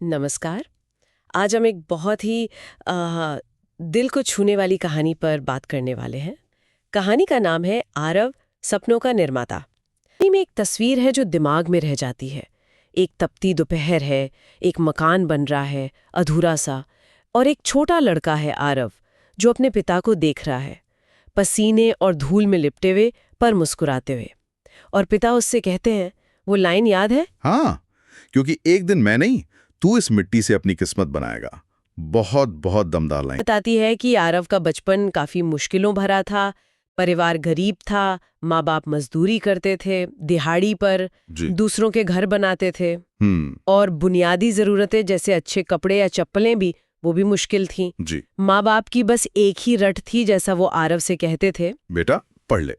नमस्कार। आज हम एक बहुत ही दिल को छूने वाली कहानी पर बात करने वाले हैं। कहानी का नाम है आरव, सपनों का निर्माता। कहानी में एक तस्वीर है जो दिमाग में रह जाती है। एक तपती दोपहर है, एक मकान बन रहा है अधूरा सा, और एक छोटा लड़का है आरव जो अपने पिता को देख रहा है, पसीने और धूल में लिपटे हुए पर मुस्कुराते हुए। और पिता उससे कहते हैं, वो लाइन याद है? हाँ, क्योंकि एक दिन मैं नहीं, तू इस मिट्टी से अपनी किस्मत बनाएगा। बहुत बहुत दमदार लाइन। बताती है कि आरव का बचपन काफी मुश्किलों भरा था। परिवार गरीब था, माँ बाप मजदूरी करते थे, दिहाड़ी पर जी। दूसरों के घर बनाते थे, हम्म। और बुनियादी जरूरतें जैसे अच्छे कपड़े या चप्पलें भी वो भी मुश्किल थीं। जी। माँ बाप की बस एक ही रट थी, जैसा वो आरव से कहते थे, बेटा पढ़ ले,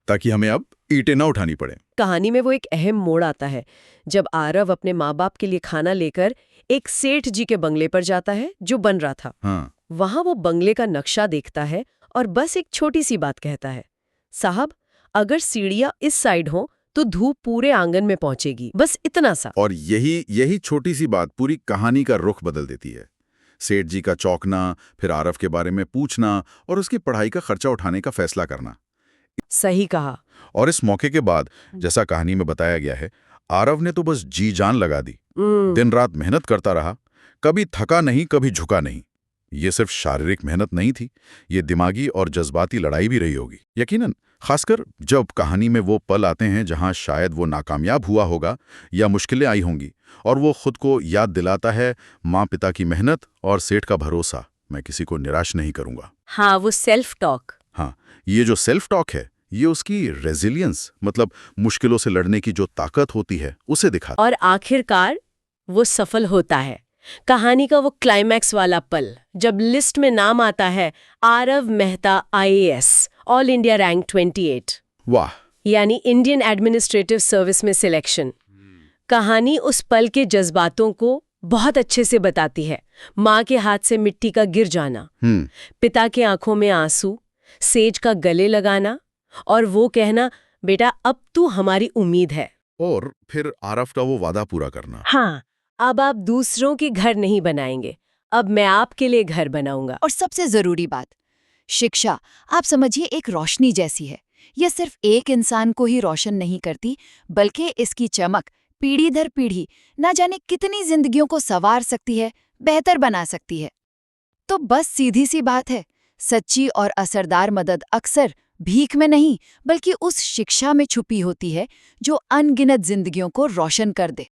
ताकि हमें अब ईंटें ना उठानी पड़े। कहानी में वो एक अहम मोड़ आता है जब आरव अपने माँ बाप के लिए खाना लेकर एक सेठ जी के बंगले पर जाता है जो बन रहा था। हाँ। वहां वो बंगले का नक्शा देखता है और बस एक छोटी सी बात कहता है, साहब, अगर सीढ़ियां इस साइड हो तो धूप पूरे आंगन में पहुंचेगी। बस इतना सा। और यही छोटी सी बात पूरी कहानी का रुख बदल देती है। सेठ जी का चौंकना, फिर आरव के बारे में पूछना और उसकी पढ़ाई का खर्चा उठाने का फैसला करना। सही कहा। और इस मौके के बाद, जैसा कहानी में बताया गया है, आरव ने तो बस जी जान लगा दी। दिन रात मेहनत करता रहा, कभी थका नहीं, कभी झुका नहीं। ये सिर्फ शारीरिक मेहनत नहीं थी, ये दिमागी और जज्बाती लड़ाई भी रही होगी, यकीनन। खासकर जब कहानी में वो पल आते हैं जहां शायद वो नाकामयाब हुआ होगा या मुश्किलें आई होंगी, और वो खुद को याद दिलाता है, माँ पिता की मेहनत और सेठ का भरोसा, मैं किसी को निराश नहीं करूंगा। हाँ, वो सेल्फ टॉक। हाँ, ये जो सेल्फ टॉक है, ये उसकी रेजिलियंस, मतलब मुश्किलों से लड़ने की जो ताकत होती है, उसे दिखाता। और आखिरकार वो सफल होता है। कहानी का वो क्लाइमैक्स वाला पल जब लिस्ट में नाम आता है Aarav Mehta IAS, all India rank 28, वाह। यानी इंडियन एडमिनिस्ट्रेटिव सर्विस में सिलेक्शन। कहानी उस पल के जज्बातों को बहुत अच्छे से बताती है। माँ के हाथ से मिट्टी का गिर जाना, पिता के आंखों में आंसू, सेज का गले लगाना, और वो कहना, बेटा अब तू हमारी उम्मीद है। और फिर आरव का वो वादा पूरा करना। हाँ, अब आप दूसरों के घर नहीं बनाएंगे, अब मैं आपके लिए घर बनाऊंगा। और सबसे जरूरी बात, शिक्षा, आप समझिए, एक रोशनी जैसी है। यह सिर्फ एक इंसान को ही रोशन नहीं करती, बल्कि इसकी चमक पीढ़ी दर पीढ़ी ना जाने कितनी जिंदगियों को संवार सकती है, बेहतर बना सकती है। तो बस सीधी सी बात है, सच्ची और असरदार मदद अक्सर भीख में नहीं, बल्कि उस शिक्षा में छुपी होती है जो अनगिनत जिंदगियों को रोशन कर दे।